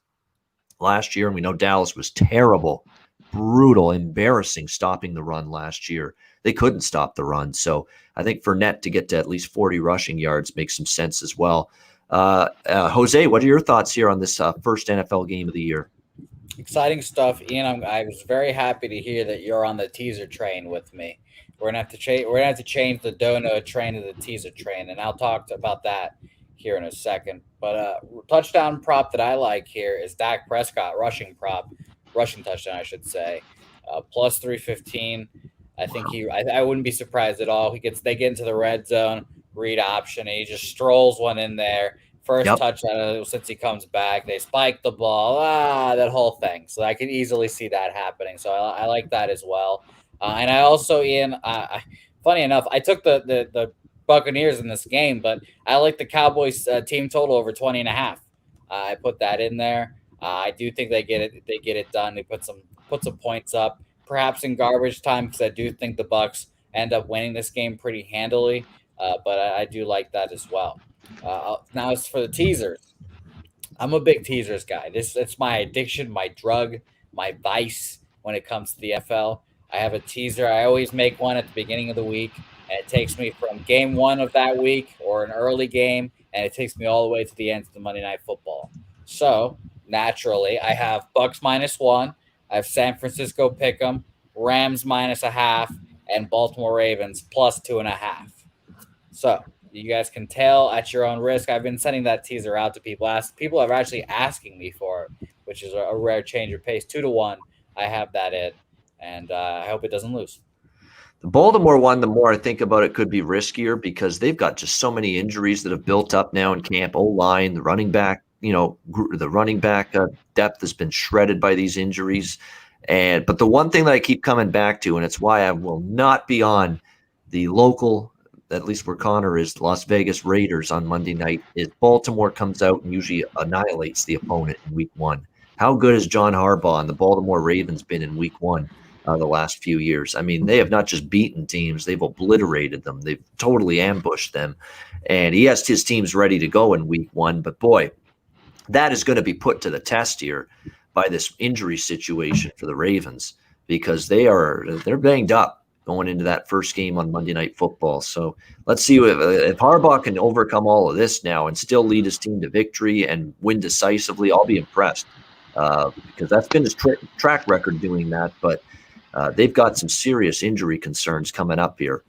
last year. And we know Dallas was terrible. Brutal, embarrassing stopping the run last year. They couldn't stop the run. So I think Fournette to get to at least 40 rushing yards makes some sense as well. Jose, what are your thoughts here on this first NFL game of the year? Exciting stuff, Ian. I was very happy to hear that you're on the teaser train with me. We're gonna have to change the donut train to the teaser train, and I'll talk about that here in a second. But touchdown prop that I like here is Dak Prescott rushing touchdown, I should say, plus 315. I think I wouldn't be surprised at all. They get into the red zone, read option, and he just strolls one in there. First touchdown since he comes back. They spike the ball, that whole thing. So I can easily see that happening. So I like that as well. And I also, Ian, funny enough, I took the Buccaneers in this game, but I like the Cowboys team total over 20.5. I put that in there. I do think they get it done. They put some points up, perhaps in garbage time, because I do think the Bucs end up winning this game pretty handily. But I do like that as well. Now as for the teasers, I'm a big teasers guy. It's my addiction, my drug, my vice when it comes to the NFL. I have a teaser. I always make one at the beginning of the week, and it takes me from game one of that week or an early game, and it takes me all the way to the end of the Monday Night Football. So naturally, I have Bucks -1. I have San Francisco pick'em, Rams -0.5, and Baltimore Ravens +2.5. So you guys can tell at your own risk. I've been sending that teaser out to people. People are actually asking me for it, which is a rare change of pace. 2-1. I have that in, and I hope it doesn't lose. The Baltimore one, the more I think about it, could be riskier because they've got just so many injuries that have built up now in camp. O-line, the running back, depth has been shredded by these injuries. But the one thing that I keep coming back to, and it's why I will not be on the local, at least where Connor is, Las Vegas Raiders on Monday night, is Baltimore comes out and usually annihilates the opponent in week one. How good has John Harbaugh and the Baltimore Ravens been in week one the last few years? I mean, they have not just beaten teams, they've obliterated them. They've totally ambushed them. And he has his teams ready to go in week one. But boy, that is going to be put to the test here by this injury situation for the Ravens, because they're banged up going into that first game on Monday Night Football. So let's see if Harbaugh can overcome all of this now and still lead his team to victory and win decisively. I'll be impressed because that's been his track record doing that. But they've got some serious injury concerns coming up here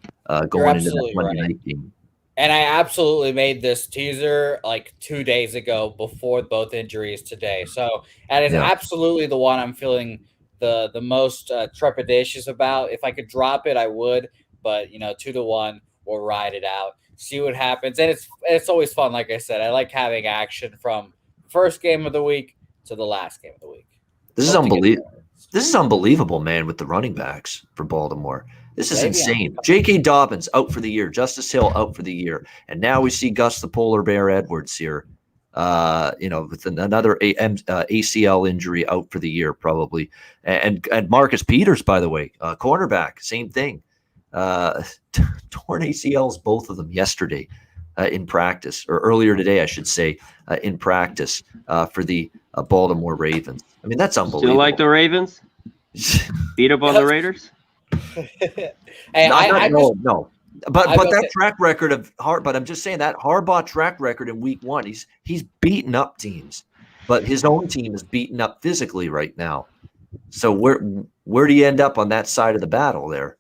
going into that Monday night game. And I absolutely made this teaser like 2 days ago before both injuries today. So that is absolutely the one I'm feeling the most trepidatious about. If I could drop it, I would. But 2-1, we'll ride it out, see what happens. And it's always fun. Like I said, I like having action from first game of the week to the last game of the week. This is unbelievable. This is unbelievable, man, with the running backs for Baltimore. This is insane. J.K. Dobbins out for the year. Justice Hill out for the year. And now we see Gus the Polar Bear Edwards here, with another ACL injury out for the year probably. And Marcus Peters, by the way, cornerback, same thing. Torn ACLs, both of them yesterday in practice, or earlier today, I should say, in practice for the Baltimore Ravens. I mean, that's unbelievable. Still like the Ravens? Beat up on the Raiders? No. But that track record of but I'm just saying that Harbaugh track record in week one, he's beaten up teams, but his own team is beaten up physically right now. So where do you end up on that side of the battle there?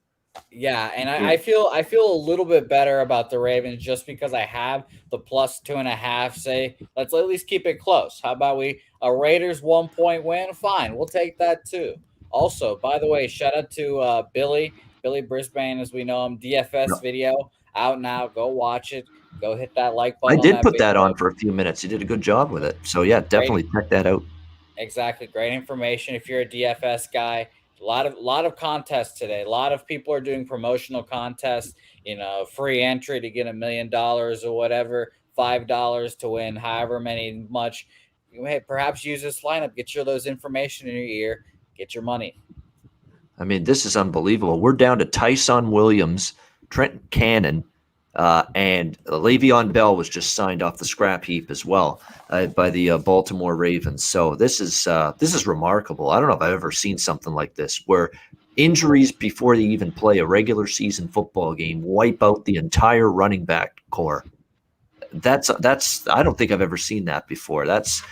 Yeah, and I feel a little bit better about the Ravens just because I have the +2.5. Say, let's at least keep it close. How about a Raiders 1-point win? Fine, we'll take that too. Also, by the way, shout out to Billy Brisbane, as we know him, DFS video out now. Go watch it. Go hit that like button. I did put that on for a few minutes. You did a good job with it. So yeah, definitely check that out. Exactly, great information if you're a DFS guy. A lot of contests today. A lot of people are doing promotional contests. Free entry to get $1 million or whatever, $5 to win however much. Perhaps use this lineup. Get those information in your ear. Get your money. I mean, this is unbelievable. We're down to Tyson Williams, Trent Cannon, and Le'Veon Bell was just signed off the scrap heap as well by the Baltimore Ravens. So this is remarkable. I don't know if I've ever seen something like this, where injuries before they even play a regular season football game wipe out the entire running back core. That's I don't think I've ever seen that before. That's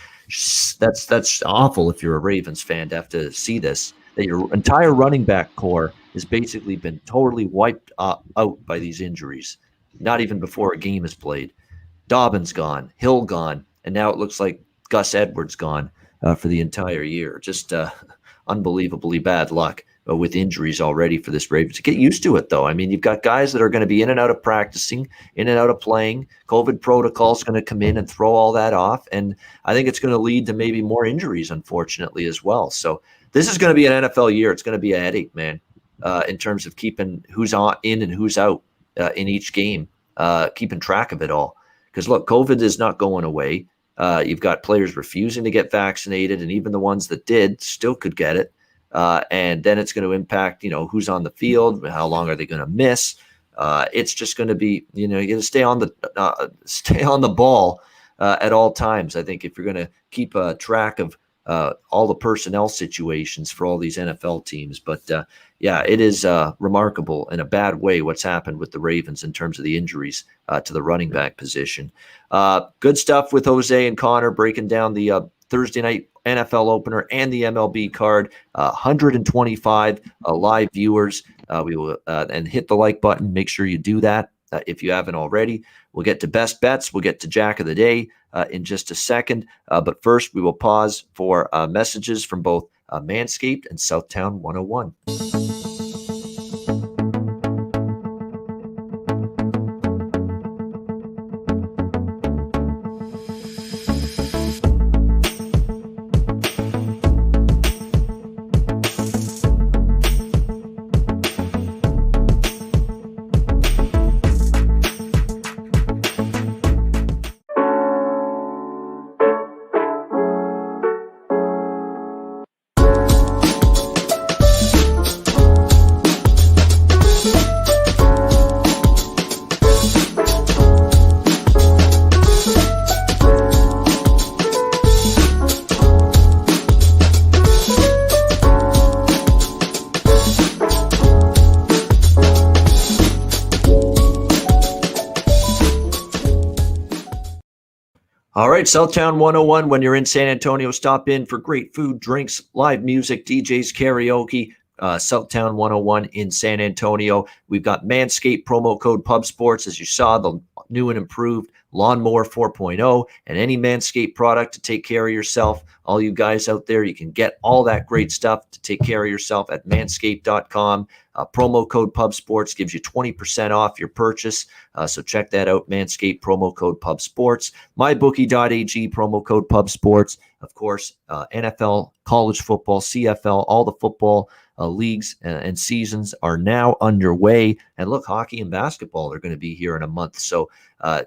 awful if you're a Ravens fan to have to see this, that your entire running back core has basically been totally wiped out by these injuries, not even before a game is played. Dobbins gone, Hill gone, and now it looks like Gus Edwards gone for the entire year. Just unbelievably bad luck with injuries already for this Ravens. Get used to it, though. I mean, you've got guys that are going to be in and out of practicing, in and out of playing. COVID protocol is going to come in and throw all that off, and I think it's going to lead to maybe more injuries, unfortunately, as well. So this is going to be an NFL year. It's going to be a headache, man, in terms of keeping who's in and who's out in each game, keeping track of it all. Because, look, COVID is not going away. You've got players refusing to get vaccinated, and even the ones that did still could get it. And then it's going to impact, who's on the field, how long are they going to miss. It's just going to be, you got to stay on the ball at all times. I think if you're going to keep track of all the personnel situations for all these NFL teams. But yeah, it is remarkable in a bad way what's happened with the Ravens in terms of the injuries to the running back position. Good stuff with Jose and Conor breaking down the Thursday night NFL opener and the MLB card. 125 live viewers. We will and hit the like button. Make sure you do that if you haven't already. We'll get to best bets. We'll get to Jack of the Day in just a second. But first, we will pause for messages from both Manscaped and Southtown 101. All right, Southtown 101. When you're in San Antonio, stop in for great food, drinks, live music, DJs, karaoke. Southtown 101 in San Antonio. We've got Manscaped promo code PubSports. As you saw, the new and improved Lawnmower 4.0 and any Manscaped product to take care of yourself. All you guys out there, you can get all that great stuff to take care of yourself at manscaped.com. Promo code PubSports gives you 20% off your purchase. So check that out, Manscaped promo code PubSports. MyBookie.ag promo code PubSports. Of course, NFL, college football, CFL, all the football leagues and seasons are now underway. And look, hockey and basketball are going to be here in a month. So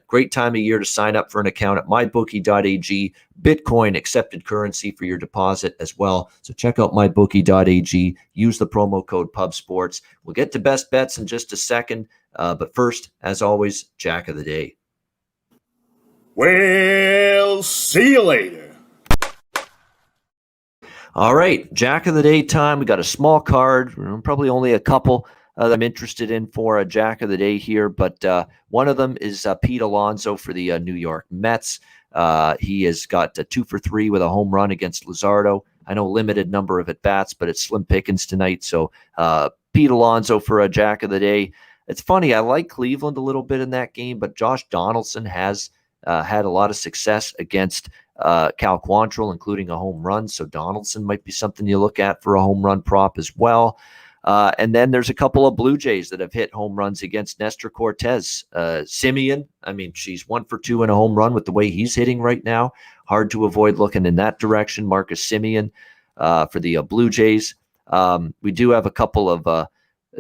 great time of year to sign up for an account at mybookie.ag. Bitcoin accepted currency for your deposit as well. So check out mybookie.ag. Use the promo code PubSports. We'll get to best bets in just a second. But first, as always, Jack of the Day. Well, see you later. All right, Jack of the Day time. We got a small card, probably only a couple that I'm interested in for a Jack of the Day here, but one of them is Pete Alonso for the New York Mets. He has got 2 for 3 with a home run against Luzardo. I know limited number of at-bats, but it's slim pickings tonight. So Pete Alonso for a Jack of the Day. It's funny, I like Cleveland a little bit in that game, but Josh Donaldson has had a lot of success against Cal Quantrill, including a home run. So Donaldson might be something you look at for a home run prop as well. And then there's a couple of Blue Jays that have hit home runs against Nestor Cortez. Simeon, I mean, she's 1 for 2 in a home run with the way he's hitting right now. Hard to avoid looking in that direction. Marcus Simeon for the Blue Jays. We do have a couple of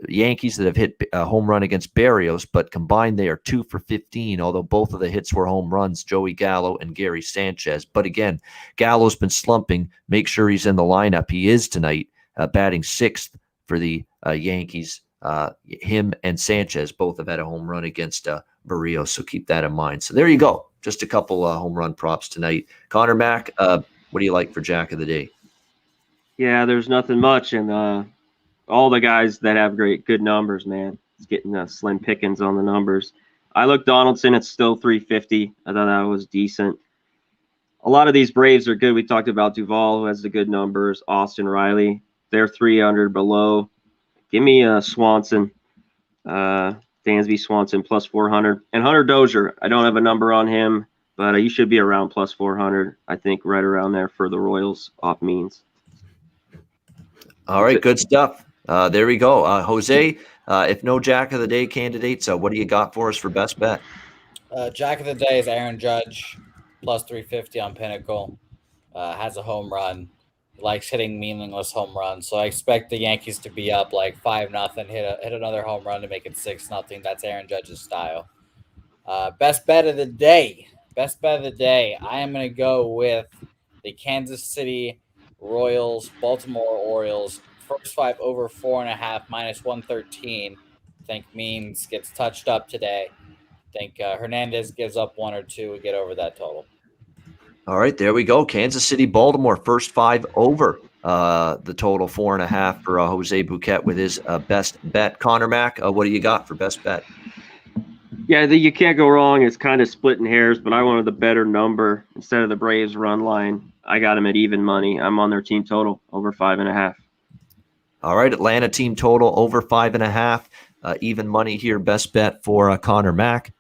Yankees that have hit a home run against Barrios, but combined they are 2 for 15, although both of the hits were home runs, Joey Gallo and Gary Sanchez. But again, Gallo's been slumping. Make sure he's in the lineup. He is tonight, batting 6th for the Yankees. Him and Sanchez both have had a home run against Barrios, so keep that in mind. So there you go. Just a couple home run props tonight. Conor Mac, what do you like for Jack of the Day? Yeah, there's nothing much, and all the guys that have good numbers, man. It's getting slim pickings on the numbers. I look Donaldson, it's still 350. I thought that was decent. A lot of these Braves are good. We talked about Duvall, who has the good numbers. Austin Riley, they're 300 below. Give me Swanson. Dansby Swanson plus 400. And Hunter Dozier, I don't have a number on him, but he should be around plus 400. I think right around there for the Royals off means. All right, good stuff. There we go. Jose, if no Jack of the Day candidates, what do you got for us for best bet? Jack of the Day is Aaron Judge, plus 350 on Pinnacle. Has a home run. Likes hitting meaningless home runs. So I expect the Yankees to be up like 5-0, hit another home run to make it 6-0. That's Aaron Judge's style. Best bet of the day. I am going to go with the Kansas City Royals, Baltimore Orioles. First 5 over 4.5 minus 113. I think means gets touched up today. I think Hernandez gives up 1 or 2. We get over that total. All right, there we go. Kansas City, Baltimore, first 5 over the total 4.5 for Jose Bouquett with his best bet. Conor Mac, what do you got for best bet? Yeah, you can't go wrong. It's kind of splitting hairs, but I wanted the better number instead of the Braves run line. I got them at even money. I'm on their team total over 5.5. All right, Atlanta team total over 5.5. Even money here. Best bet for Conor Mac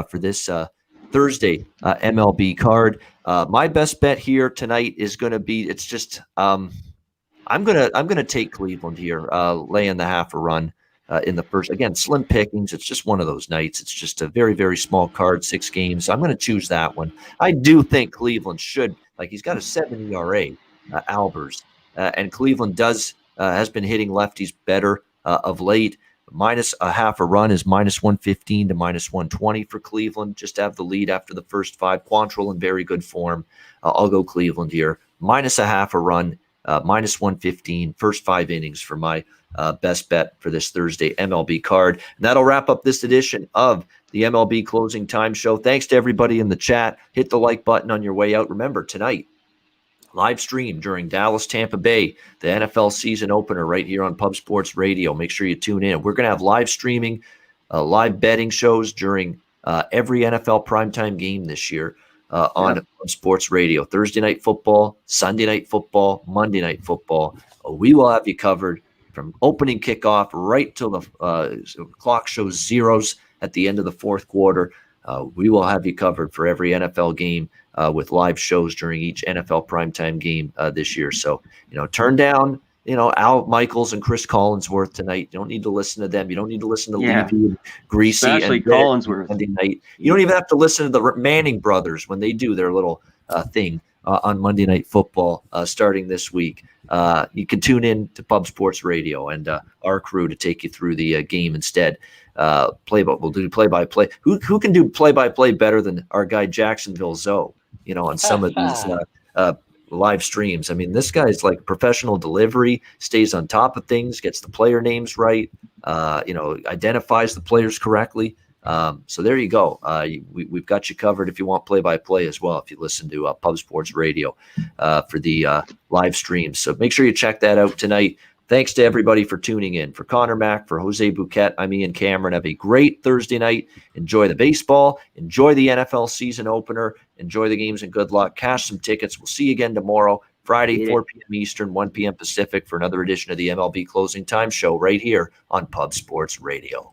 for this Thursday MLB card. My best bet here tonight is going to be. It's just I'm gonna take Cleveland here, laying the half a run in the first. Again, slim pickings. It's just one of those nights. It's just a very, very small card, 6 games. So I'm going to choose that one. I do think Cleveland should, like, he's got a 7 ERA, Albers, and Cleveland has been hitting lefties better of late. Minus a half a run is minus 115 to minus 120 for Cleveland. Just to have the lead after the first 5. Quantrill in very good form. I'll go Cleveland here. Minus a half a run, minus 115, first 5 innings for my best bet for this Thursday MLB card. And that'll wrap up this edition of the MLB Closing Time Show. Thanks to everybody in the chat. Hit the like button on your way out. Remember, tonight, live stream during Dallas, Tampa Bay, the NFL season opener right here on Pub Sports Radio. Make sure you tune in. We're going to have live streaming, live betting shows during every NFL primetime game this year on Pub Sports Radio. Thursday night football, Sunday night football, Monday night football. We will have you covered from opening kickoff right till the clock shows zeros at the end of the fourth quarter. We will have you covered for every NFL game with live shows during each NFL primetime game this year. So, turn down, Al Michaels and Chris Collinsworth tonight. You don't need to listen to them. You don't need to listen to Levy and Greasy. Especially and Collinsworth. Monday night. You don't even have to listen to the Manning brothers when they do their little thing on Monday Night Football starting this week. You can tune in to Pub Sports Radio and our crew to take you through the game instead. We'll do play-by-play. Who can do play-by-play better than our guy Jacksonville Zoe, on some of these live streams? I mean, this guy's like professional delivery, stays on top of things, gets the player names right, identifies the players correctly. So there you go. We've got you covered if you want play-by-play as well, if you listen to Pub Sports Radio for the live streams. So make sure you check that out tonight. Thanks to everybody for tuning in. For Conor Mac, for Jose Bouquett, I'm Ian Cameron. Have a great Thursday night. Enjoy the baseball. Enjoy the NFL season opener. Enjoy the games and good luck. Cash some tickets. We'll see you again tomorrow, Friday, 4 p.m. Eastern, 1 p.m. Pacific for another edition of the MLB Closing Time Show right here on Pub Sports Radio.